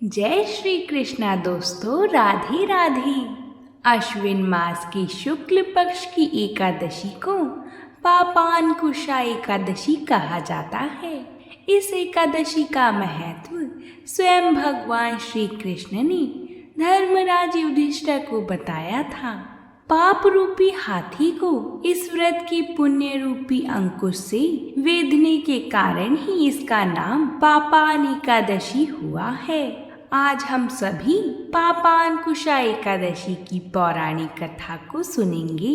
जय श्री कृष्णा दोस्तों, राधे राधे। अश्विन मास की शुक्ल पक्ष की एकादशी को पापांकुशा एकादशी कहा जाता है। इस एकादशी का महत्व स्वयं भगवान श्री कृष्ण ने धर्मराज युधिष्ठिर को बताया था। पाप रूपी हाथी को इस व्रत की पुण्य रूपी अंकुश से वेधने के कारण ही इसका नाम पापान एकादशी हुआ है। आज हम सभी पापांकुशा एकादशी की पौराणिक कथा को सुनेंगे।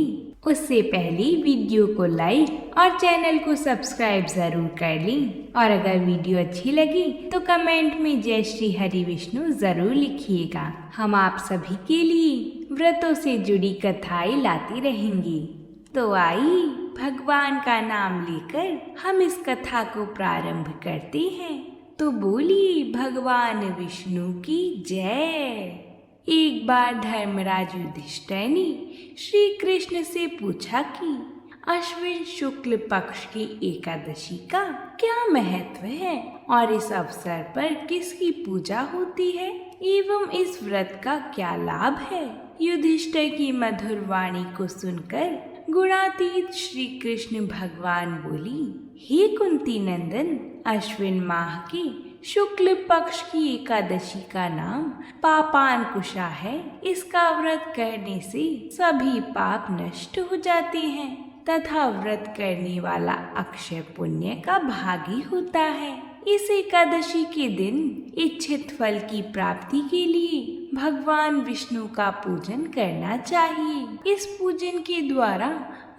उससे पहले वीडियो को लाइक और चैनल को सब्सक्राइब जरूर कर लें। और अगर वीडियो अच्छी लगी तो कमेंट में जय श्री हरि विष्णु जरूर लिखिएगा। हम आप सभी के लिए व्रतों से जुड़ी कथाएं लाते रहेंगे। तो आइए भगवान का नाम लेकर हम इस कथा को प्रारंभ करते हैं। तो बोलिए भगवान विष्णु की जय। एक बार धर्मराज युधिष्ठिर ने श्री कृष्ण से पूछा कि अश्विन शुक्ल पक्ष की एकादशी का क्या महत्व है और इस अवसर पर किसकी पूजा होती है एवं इस व्रत का क्या लाभ है। युधिष्ठिर की मधुर वाणी को सुनकर गुणातीत श्री कृष्ण भगवान बोली, हे कुंती नंदन, अश्विन माह की शुक्ल पक्ष की एकादशी का नाम पापांकुशा है। इसका व्रत करने से सभी पाप नष्ट हो जाते हैं तथा व्रत करने वाला अक्षय पुण्य का भागी होता है। इस एकादशी के दिन इच्छित फल की प्राप्ति के लिए भगवान विष्णु का पूजन करना चाहिए। इस पूजन के द्वारा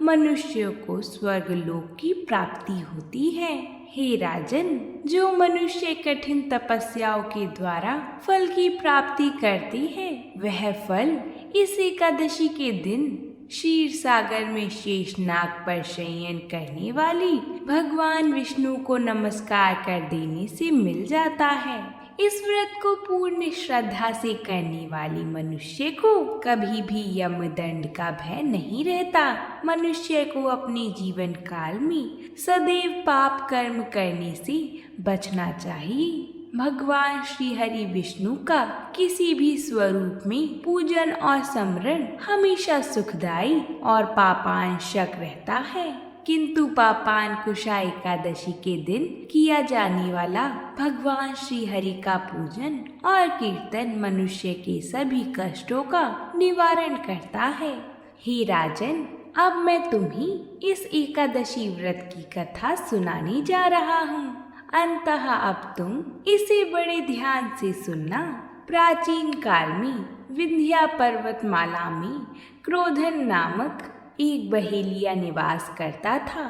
मनुष्य को स्वर्ग लोक की प्राप्ति होती है। हे राजन, जो मनुष्य कठिन तपस्याओं के द्वारा फल की प्राप्ति करते हैं, वह फल इस एकादशी के दिन क्षीर सागर में शेषनाग पर शयन करने वाली भगवान विष्णु को नमस्कार कर देने से मिल जाता है। इस व्रत को पूर्ण श्रद्धा से करने वाली मनुष्य को कभी भी यमदंड का भय नहीं रहता। मनुष्य को अपने जीवन काल में सदैव पाप कर्म करने से बचना चाहिए। भगवान श्री हरि विष्णु का किसी भी स्वरूप में पूजन और स्मरण हमेशा सुखदायी और पापांशक रहता है। किंतु पापांकुशा एकादशी के दिन किया जाने वाला भगवान श्री हरि का पूजन और कीर्तन मनुष्य के सभी कष्टों का निवारण करता है। हे राजन, अब मैं तुम्हें इस एकादशी व्रत की कथा सुनाने जा रहा हूँ। अंततः अब तुम इसे बड़े ध्यान से सुनना। प्राचीन काल में विंध्या पर्वतमाला में क्रोधन नामक एक बहेलिया निवास करता था।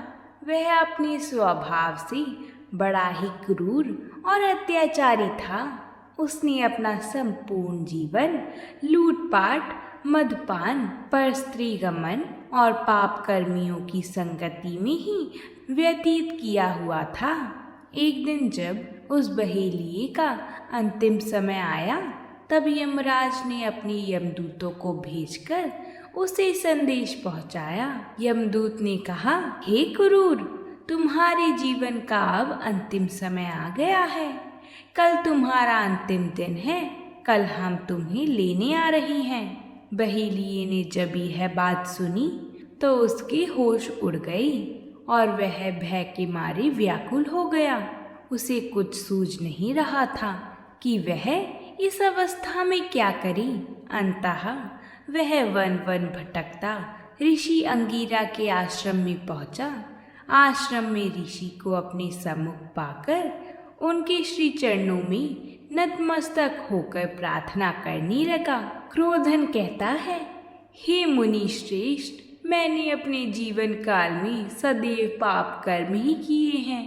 वह अपने स्वभाव से बड़ा ही क्रूर और अत्याचारी था। उसने अपना संपूर्ण जीवन लूटपाट, मदपान, परस्त्री गमन और पाप कर्मियों की संगति में ही व्यतीत किया हुआ था। एक दिन जब उस बहेलिये का अंतिम समय आया, तब यमराज ने अपने यमदूतों को भेजकर उसे संदेश पहुंचाया। यमदूत ने कहा, हे क्रूर, तुम्हारे जीवन का अब अंतिम समय आ गया है। कल तुम्हारा अंतिम दिन है। कल हम तुम्हें लेने आ रहे हैं। बहेलिये ने जब यह बात सुनी तो उसके होश उड़ गए और वह भय के मारे व्याकुल हो गया। उसे कुछ सूझ नहीं रहा था कि वह इस अवस्था में क्या करे। अंततः वह वन वन भटकता ऋषि अंगिरा के आश्रम में पहुंचा। आश्रम में ऋषि को अपने सम्मुख पाकर उनके श्री चरणों में नतमस्तक होकर प्रार्थना करने लगा। क्रोधन कहता है, हे मुनि श्रेष्ठ, मैंने अपने जीवन काल में सदैव पाप कर्म ही किए हैं,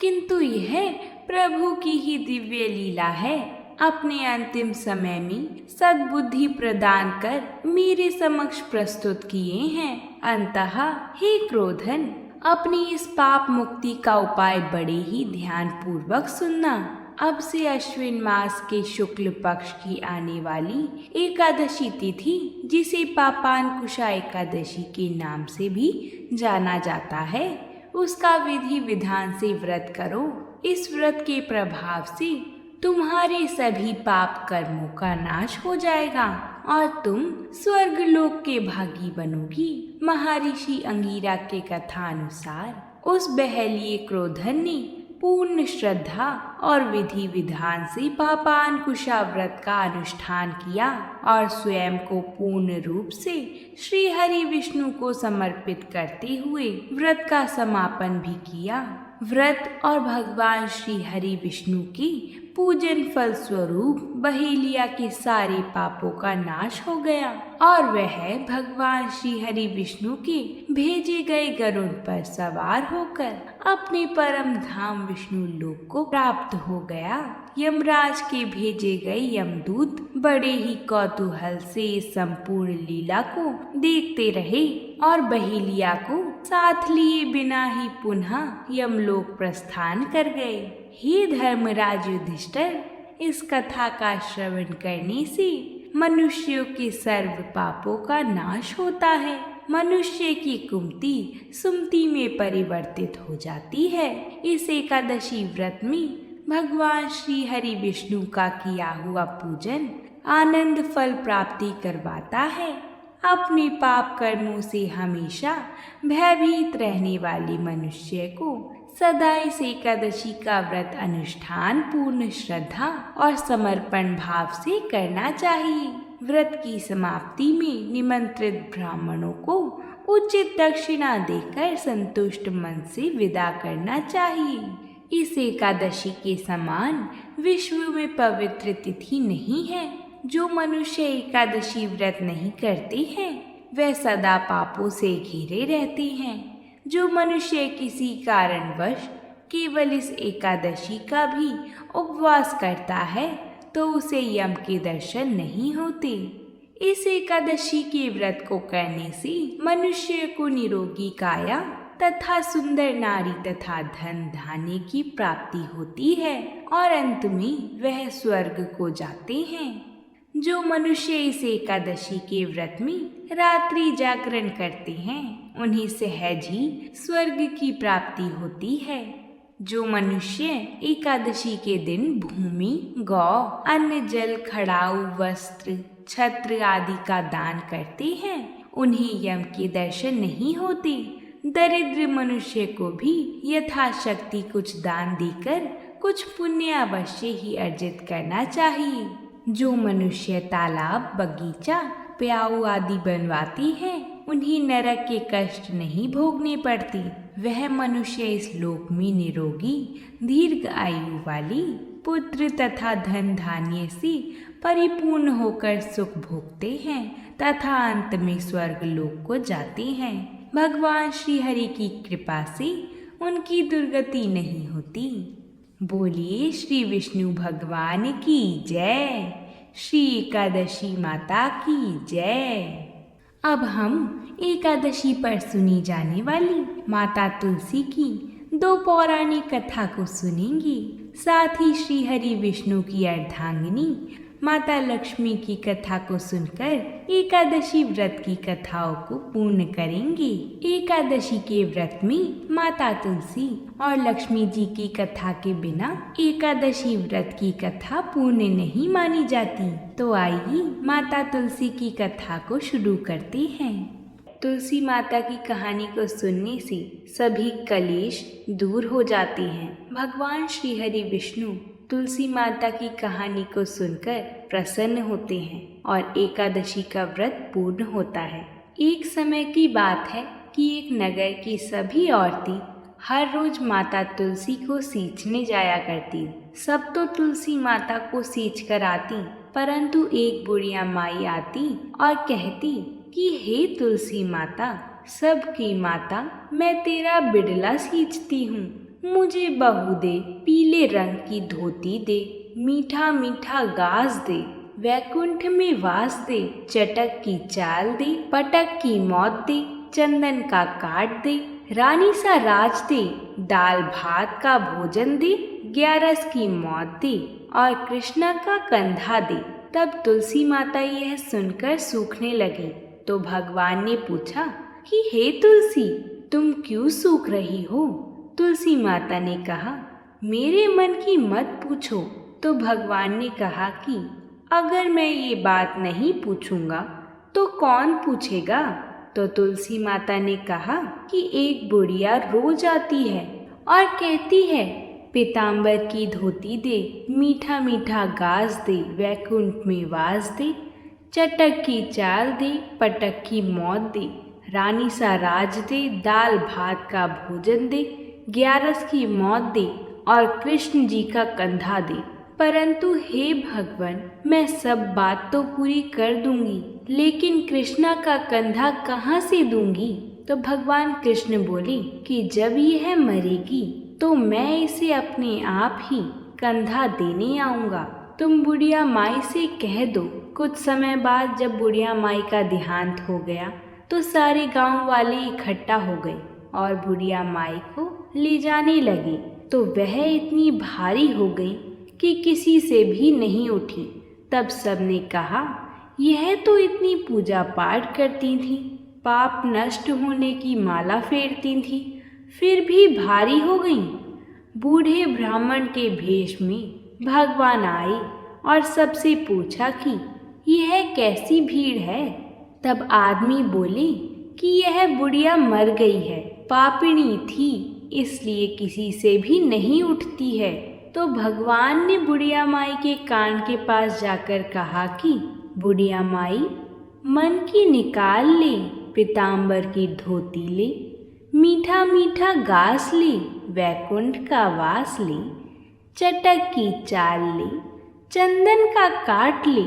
किंतु यह प्रभु की ही दिव्य लीला है। अपने अंतिम समय में सद्बुद्धि प्रदान कर मेरे समक्ष प्रस्तुत किए हैं। अंततः हे क्रोधन, अपनी इस पाप मुक्ति का उपाय बड़े ही ध्यान पूर्वक सुनना। अब से अश्विन मास के शुक्ल पक्ष की आने वाली एकादशी तिथि, जिसे पापांकुशा एकादशी के नाम से भी जाना जाता है, उसका विधि विधान से व्रत करो। इस व्रत के प्रभाव से तुम्हारे सभी पाप कर्मों का नाश हो जाएगा और तुम स्वर्ग लोक के भागी बनोगी। महर्षि अंगिरा के कथा अनुसार उस बहलिए क्रोधन ने पूर्ण श्रद्धा और विधि विधान से पापांकुशा व्रत का अनुष्ठान किया और स्वयं को पूर्ण रूप से श्री हरि विष्णु को समर्पित करते हुए व्रत का समापन भी किया। व्रत और भगवान श्री हरि विष्णु की पूजन फल स्वरूप बहेलिया के सारे पापों का नाश हो गया और वह भगवान श्री हरि विष्णु के भेजे गए गरुड़ पर सवार होकर अपने परम धाम विष्णु लोक को प्राप्त हो गया। यमराज के भेजे गए यमदूत बड़े ही कौतूहल से इस संपूर्ण लीला को देखते रहे और बहेलिया को साथ लिए बिना ही पुनः यमलोक प्रस्थान कर गए। हे धर्मराज युधिष्ठिर, इस कथा का श्रवण करने से मनुष्यों के सर्व पापों का नाश होता है। मनुष्य की कुमति सुमति में परिवर्तित हो जाती है। इस एकादशी व्रत में भगवान श्री हरि विष्णु का किया हुआ पूजन आनंद फल प्राप्ति करवाता है। अपने पाप कर्मों से हमेशा भयभीत रहने वाले मनुष्य को सदा इस एकादशी का व्रत अनुष्ठान पूर्ण श्रद्धा और समर्पण भाव से करना चाहिए। व्रत की समाप्ति में निमंत्रित ब्राह्मणों को उचित दक्षिणा देकर संतुष्ट मन से विदा करना चाहिए। इस एकादशी के समान विश्व में पवित्र तिथि नहीं है। जो मनुष्य एकादशी व्रत नहीं करते हैं वह सदा पापों से घिरे रहते हैं। जो मनुष्य किसी कारणवश केवल इस एकादशी का भी उपवास करता है तो उसे यम के दर्शन नहीं होते। इस एकादशी के व्रत को करने से मनुष्य को निरोगी काया तथा सुंदर नारी तथा धन धान्य की प्राप्ति होती है और अंत में वह स्वर्ग को जाते हैं। जो मनुष्य इस एकादशी के व्रत में रात्रि जागरण करते हैं उन्हें सहज ही स्वर्ग की प्राप्ति होती है। जो मनुष्य एकादशी के दिन भूमि, गौ, अन्न, जल, खड़ाऊ, वस्त्र, छत्र आदि का दान करते हैं उन्हें यम के दर्शन नहीं होते। दरिद्र मनुष्य को भी यथाशक्ति कुछ दान देकर कुछ पुण्य अवश्य ही अर्जित करना चाहिए। जो मनुष्य तालाब, बगीचा, प्याऊ आदि बनवाती हैं उन्हें नरक के कष्ट नहीं भोगने पड़ते। वह मनुष्य इस लोक में निरोगी, दीर्घ आयु वाली, पुत्र तथा धन धान्य से परिपूर्ण होकर सुख भोगते हैं तथा अंत में स्वर्ग लोक को जाते हैं। भगवान श्री हरि की कृपा से उनकी दुर्गति नहीं होती। बोलिए श्री विष्णु भगवान की जय। श्री एकादशी माता की जय। अब हम एकादशी पर सुनी जाने वाली माता तुलसी की दो पौराणिक कथा को सुनेंगे। साथ ही श्री हरि विष्णु की अर्धांगिनी माता लक्ष्मी की कथा को सुनकर एकादशी व्रत की कथाओं को पूर्ण करेंगे। एकादशी के व्रत में माता तुलसी और लक्ष्मी जी की कथा के बिना एकादशी व्रत की कथा पूर्ण नहीं मानी जाती। तो आइए माता तुलसी की कथा को शुरू करते हैं। तुलसी माता की कहानी को सुनने से सभी कलेश दूर हो जाते हैं। भगवान श्री हरि विष्णु तुलसी माता की कहानी को सुनकर प्रसन्न होते हैं और एकादशी का व्रत पूर्ण होता है। एक समय की बात है कि एक नगर की सभी औरतें हर रोज माता तुलसी को सींचने जाया करती। सब तो तुलसी माता को सींच कर आती, परंतु एक बुढ़िया माई आती और कहती कि हे तुलसी माता, सबकी माता, मैं तेरा बिड़ला सींचती हूँ, मुझे बहू दे, पीले रंग की धोती दे, मीठा मीठा गाज दे, वैकुंठ में वास दे, चटक की चाल दे, पटक की मौत दे, चंदन का काट दे, रानी सा राज दे, दाल भात का भोजन दे, 11 की मौत दे और कृष्णा का कंधा दे। तब तुलसी माता यह सुनकर सूखने लगी तो भगवान ने पूछा कि हे तुलसी, तुम क्यों सूख रही हो? तुलसी माता ने कहा, मेरे मन की मत पूछो, तो भगवान ने कहा कि अगर मैं ये बात नहीं पूछूंगा तो कौन पूछेगा। तो तुलसी माता ने कहा कि एक बुढ़िया रोज आती है और कहती है, पीतांबर की धोती दे, मीठा मीठा गाज दे, वैकुंठ में वास दे, चटक की चाल दे, पटक की मौत दे, रानी सा राज दे, दाल भात का भोजन दे, 11 की मौत दे और कृष्ण जी का कंधा दे। परंतु हे भगवान, मैं सब बात तो पूरी कर दूंगी, लेकिन कृष्णा का कंधा कहाँ से दूंगी। तो भगवान कृष्ण बोले कि जब यह मरेगी तो मैं इसे अपने आप ही कंधा देने आऊंगा। तुम बुढ़िया माई से कह दो। कुछ समय बाद जब बुढ़िया माई का देहांत हो गया तो सारे गांव वाले इकट्ठा हो गए और बुढ़िया माई को ले जाने लगे। तो वह इतनी भारी हो गई कि किसी से भी नहीं उठी। तब सबने कहा, यह तो इतनी पूजा पाठ करती थी, पाप नष्ट होने की माला फेरती थी, फिर भी भारी हो गई। बूढ़े ब्राह्मण के भेष में भगवान आए और सबसे पूछा कि यह कैसी भीड़ है। तब आदमी बोले कि यह बुढ़िया मर गई है, पापिणी थी, इसलिए किसी से भी नहीं उठती है। तो भगवान ने बुढ़िया माई के कान के पास जाकर कहा कि बुढ़िया माई, मन की निकाल ले, पीतांबर की धोती ले, मीठा मीठा गास ले, वैकुंठ का वास ले, चटक की चाल ले, चंदन का काट ले,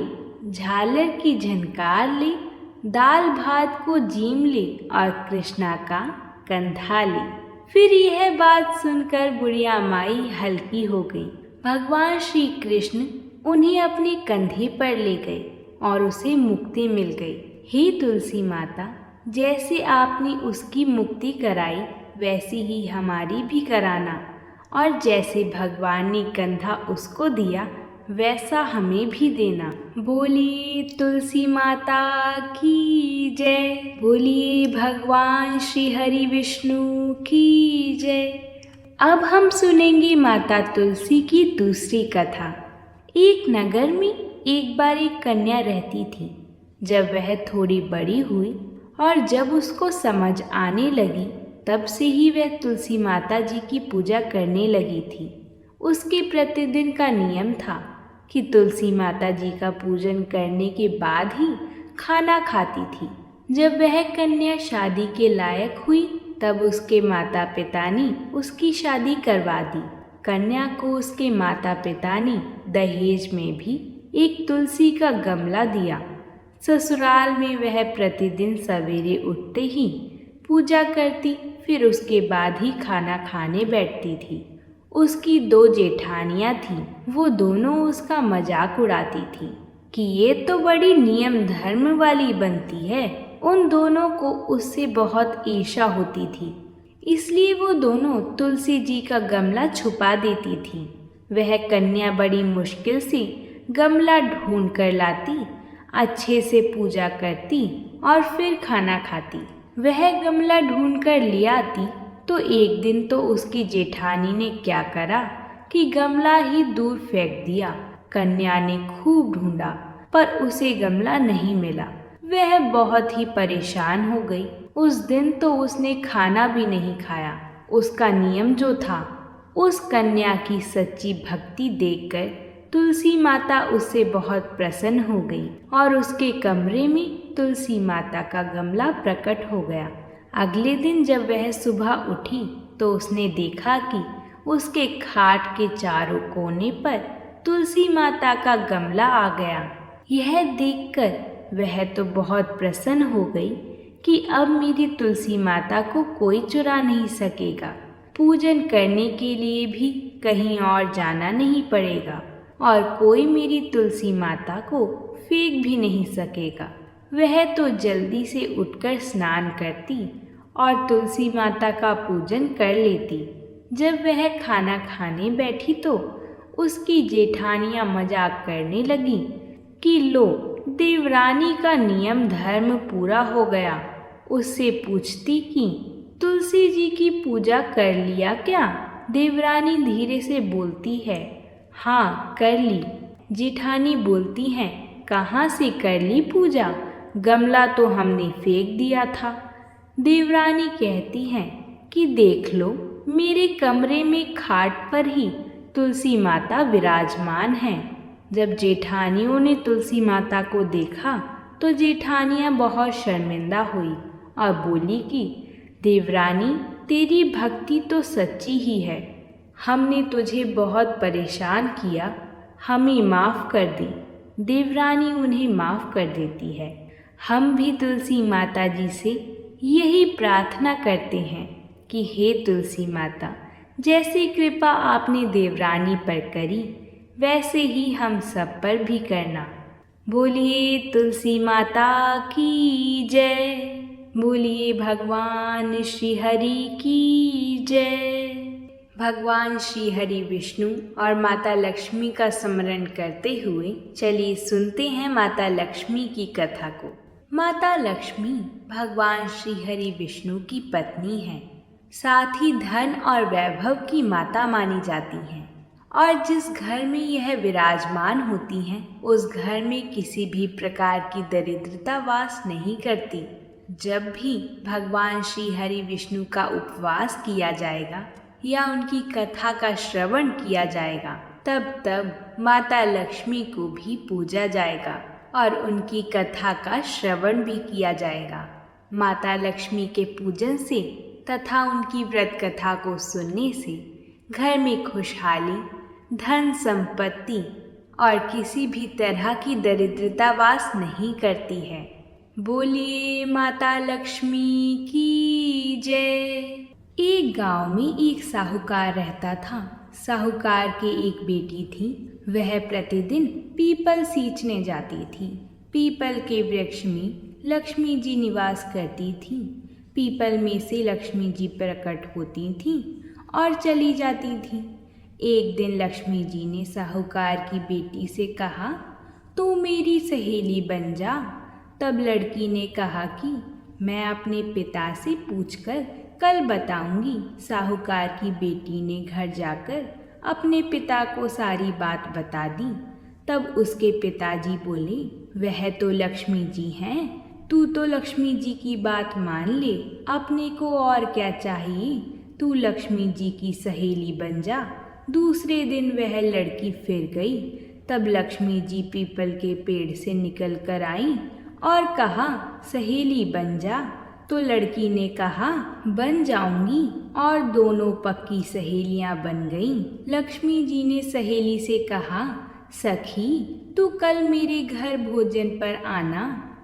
झालर की झनकार ले, दाल भात को जीम ले और कृष्णा का कंधा ले। फिर यह बात सुनकर बुढ़िया माई हल्की हो गई। भगवान श्री कृष्ण उन्हें अपने कंधे पर ले गए और उसे मुक्ति मिल गई। हे तुलसी माता, जैसे आपने उसकी मुक्ति कराई वैसी ही हमारी भी कराना, और जैसे भगवान ने कंधा उसको दिया वैसा हमें भी देना। बोलिए तुलसी माता की जय, बोलिए भगवान श्री हरि विष्णु की जय। अब हम सुनेंगे माता तुलसी की दूसरी कथा। एक नगर में एक बार एक कन्या रहती थी। जब वह थोड़ी बड़ी हुई और जब उसको समझ आने लगी, तब से ही वह तुलसी माता जी की पूजा करने लगी थी। उसके प्रतिदिन का नियम था कि तुलसी माता जी का पूजन करने के बाद ही खाना खाती थी। जब वह कन्या शादी के लायक हुई तब उसके माता पिता ने उसकी शादी करवा दी। कन्या को उसके माता पिता ने दहेज में भी एक तुलसी का गमला दिया। ससुराल में वह प्रतिदिन सवेरे उठते ही पूजा करती, फिर उसके बाद ही खाना खाने बैठती थी। उसकी 2 जेठानियाँ थीं, वो दोनों उसका मजाक उड़ाती थीं कि ये तो बड़ी नियम धर्म वाली बनती है। उन दोनों को उससे बहुत ईर्ष्या होती थी, इसलिए वो दोनों तुलसी जी का गमला छुपा देती थीं। वह कन्या बड़ी मुश्किल से गमला ढूंढ कर लाती, अच्छे से पूजा करती और फिर खाना खाती। वह गमला ढूंढ कर ले आती तो एक दिन तो उसकी जेठानी ने क्या करा कि गमला ही दूर फेंक दिया। कन्या ने खूब ढूंढा पर उसे गमला नहीं मिला। वह बहुत ही परेशान हो गई। उस दिन तो उसने खाना भी नहीं खाया। उसका नियम जो था, उस कन्या की सच्ची भक्ति देखकर तुलसी माता उससे बहुत प्रसन्न हो गई और उसके कमरे में तुलसी माता का गमला प्रकट हो गया। अगले दिन जब वह सुबह उठी तो उसने देखा कि उसके खाट के चारों कोने पर तुलसी माता का गमला आ गया। यह देखकर वह तो बहुत प्रसन्न हो गई कि अब मेरी तुलसी माता को कोई चुरा नहीं सकेगा। पूजन करने के लिए भी कहीं और जाना नहीं पड़ेगा और कोई मेरी तुलसी माता को फेंक भी नहीं सकेगा। वह तो जल्दी से उठकर स्नान करती और तुलसी माता का पूजन कर लेती। जब वह खाना खाने बैठी तो उसकी जेठानियां मजाक करने लगी कि लो, देवरानी का नियम धर्म पूरा हो गया। उससे पूछती कि तुलसी जी की पूजा कर लिया क्या? देवरानी धीरे से बोलती है, हाँ कर ली। जेठानी बोलती हैं, कहाँ से कर ली पूजा, गमला तो हमने फेंक दिया था। देवरानी कहती हैं कि देख लो, मेरे कमरे में खाट पर ही तुलसी माता विराजमान हैं। जब जेठानियों ने तुलसी माता को देखा तो जेठानियाँ बहुत शर्मिंदा हुई और बोली कि देवरानी, तेरी भक्ति तो सच्ची ही है, हमने तुझे बहुत परेशान किया, हमें माफ़ कर दे। देवरानी उन्हें माफ़ कर देती है। हम भी तुलसी माता जी से यही प्रार्थना करते हैं कि हे तुलसी माता, जैसे कृपा आपने देवरानी पर करी वैसे ही हम सब पर भी करना। बोलिए तुलसी माता की जय, बोलिए भगवान श्री हरि की जय। भगवान श्री हरि विष्णु और माता लक्ष्मी का स्मरण करते हुए चलिए सुनते हैं माता लक्ष्मी की कथा को। माता लक्ष्मी भगवान श्री हरि विष्णु की पत्नी हैं, साथ ही धन और वैभव की माता मानी जाती हैं और जिस घर में यह विराजमान होती हैं उस घर में किसी भी प्रकार की दरिद्रता वास नहीं करती। जब भी भगवान श्री हरि विष्णु का उपवास किया जाएगा या उनकी कथा का श्रवण किया जाएगा तब माता लक्ष्मी को भी पूजा जाएगा और उनकी कथा का श्रवण भी किया जाएगा। माता लक्ष्मी के पूजन से तथा उनकी व्रत कथा को सुनने से घर में खुशहाली, धन संपत्ति और किसी भी तरह की दरिद्रता वास नहीं करती है। बोलिए माता लक्ष्मी की जय। एक गांव में एक साहूकार रहता था। साहूकार के एक बेटी थी। वह प्रतिदिन पीपल सींचने जाती थी। पीपल के वृक्ष में लक्ष्मी जी निवास करती थी। पीपल में से लक्ष्मी जी प्रकट होती थीं और चली जाती थीं। एक दिन लक्ष्मी जी ने साहूकार की बेटी से कहा, तू मेरी सहेली बन जा। तब लड़की ने कहा कि मैं अपने पिता से पूछकर कल बताऊंगी। साहूकार की बेटी ने घर जाकर अपने पिता को सारी बात बता दी। तब उसके पिताजी बोले, वह तो लक्ष्मी जी हैं, तू तो लक्ष्मी जी की बात मान ले, अपने को और क्या चाहिए, तू लक्ष्मी जी की सहेली बन जा। दूसरे दिन वह लड़की फिर गई। तब लक्ष्मी जी पीपल के पेड़ से निकल कर आई और कहा, सहेली बन जा। तो लड़की ने कहा, बन जाऊंगी, और दोनों पक्की सहेलियां बन गईं। लक्ष्मी जी ने सहेली से कहा, सखी तू कल मेरे घर भोजन पर आना,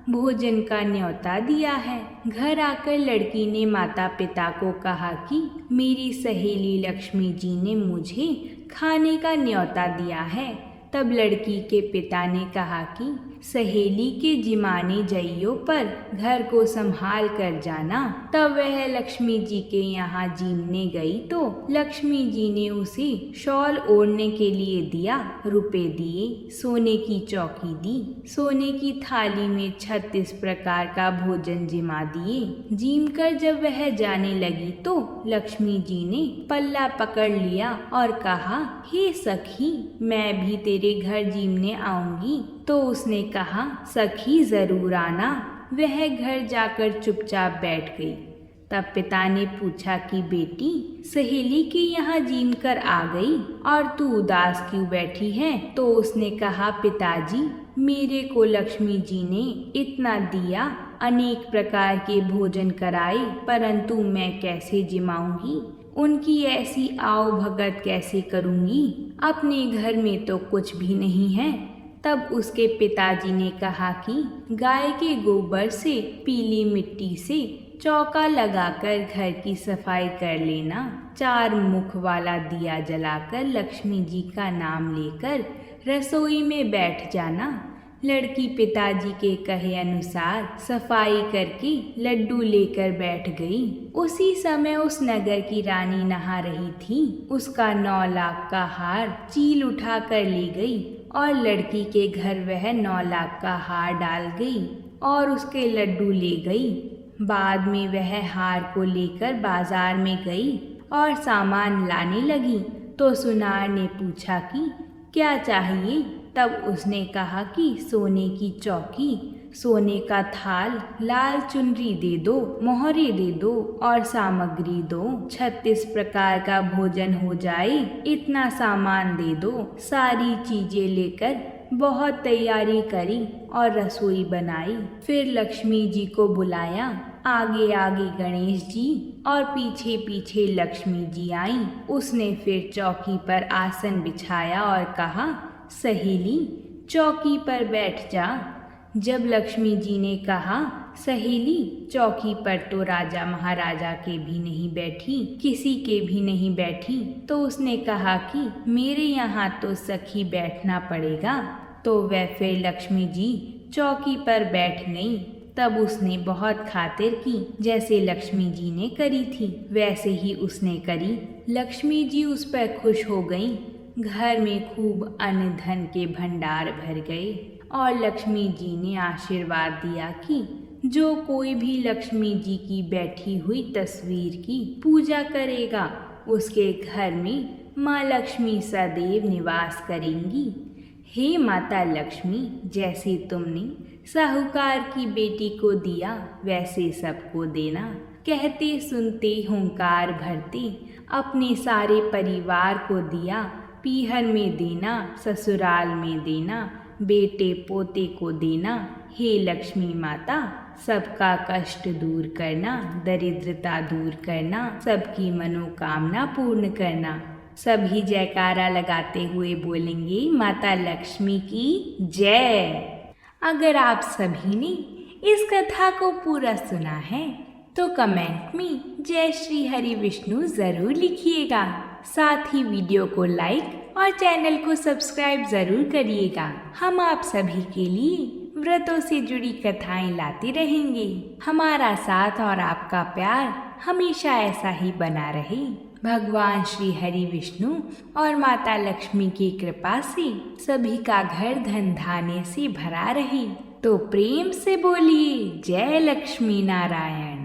भोजन का न्योता दिया है। घर आकर लड़की ने माता पिता को कहा कि मेरी सहेली लक्ष्मी जी ने मुझे खाने का न्योता दिया है। तब लड़की के पिता ने कहा कि सहेली के जिमाने जइयों पर घर को संभाल कर जाना। तब वह लक्ष्मी जी के यहाँ जीमने गई तो लक्ष्मी जी ने उसे शॉल ओढ़ने के लिए दिया, रुपए दिए, सोने की चौकी दी, सोने की थाली में 36 प्रकार का भोजन जिमा दिए। जीम कर जब वह जाने लगी तो लक्ष्मी जी ने पल्ला पकड़ लिया और कहा, हे सखी, मैं भी तेरे घर जीमने आऊंगी। तो उसने कहा, सखी जरूर आना। वह घर जाकर चुपचाप बैठ गई। तब पिता ने पूछा कि बेटी, सहेली के यहाँ जीम कर आ गई और तू उदास क्यों बैठी है? तो उसने कहा, पिताजी, मेरे को लक्ष्मी जी ने इतना दिया, अनेक प्रकार के भोजन कराए, परंतु मैं कैसे जिमाऊंगी? उनकी ऐसी आओ भगत कैसे करूंगी? अपने घर में तो कुछ भी नहीं है। तब उसके पिताजी ने कहा कि गाय के गोबर से, पीली मिट्टी से चौका लगाकर घर की सफाई कर लेना। 4 मुख वाला दिया जलाकर लक्ष्मी जी का नाम लेकर रसोई में बैठ जाना। लड़की पिताजी के कहे अनुसार सफाई करके लड्डू लेकर बैठ गई। उसी समय उस नगर की रानी नहा रही थी। उसका 9 लाख का हार चील उठा कर ले गई और लड़की के घर वह 9 लाख का हार डाल गई और उसके लड्डू ले गई। बाद में वह हार को लेकर बाजार में गई और सामान लाने लगी तो सुनार ने पूछा कि क्या चाहिए? तब उसने कहा कि सोने की चौकी, सोने का थाल, लाल चुनरी दे दो, मोहरे दे दो और सामग्री दो। 36 प्रकार का भोजन हो जाए इतना सामान दे दो। सारी चीजें लेकर बहुत तैयारी करी और रसोई बनाई। फिर लक्ष्मी जी को बुलाया। आगे आगे गणेश जी और पीछे पीछे लक्ष्मी जी आईं। उसने फिर चौकी पर आसन बिछाया और कहा, सहेली चौकी पर बैठ जा। जब लक्ष्मी जी ने कहा, सहेली चौकी पर तो राजा महाराजा के भी नहीं बैठी, किसी के भी नहीं बैठी, तो उसने कहा कि मेरे यहाँ तो सखी बैठना पड़ेगा। तो वह फिर लक्ष्मी जी चौकी पर बैठ गई। तब उसने बहुत खातिर की, जैसे लक्ष्मी जी ने करी थी वैसे ही उसने करी। लक्ष्मी जी उस पर खुश हो गईं। घर में खूब अन्न धन के भंडार भर गए और लक्ष्मी जी ने आशीर्वाद दिया कि जो कोई भी लक्ष्मी जी की बैठी हुई तस्वीर की पूजा करेगा उसके घर में माँ लक्ष्मी सदैव निवास करेंगी। हे माता लक्ष्मी, जैसे तुमने साहूकार की बेटी को दिया वैसे सबको देना। कहते सुनते हुंकार भरते अपने सारे परिवार को दिया। पीहर में देना, ससुराल में देना, बेटे पोते को देना। हे लक्ष्मी माता, सबका कष्ट दूर करना, दरिद्रता दूर करना, सबकी मनोकामना पूर्ण करना। सभी जयकारा लगाते हुए बोलेंगे, माता लक्ष्मी की जय। अगर आप सभी ने इस कथा को पूरा सुना है तो कमेंट में जय श्री हरि विष्णु जरूर लिखिएगा। साथ ही वीडियो को लाइक और चैनल को सब्सक्राइब जरूर करिएगा। हम आप सभी के लिए व्रतों से जुड़ी कथाएं लाते रहेंगे। हमारा साथ और आपका प्यार हमेशा ऐसा ही बना रहे। भगवान श्री हरि विष्णु और माता लक्ष्मी की कृपा से सभी का घर धन धान्य से भरा रहे। तो प्रेम से बोलिए जय लक्ष्मी नारायण।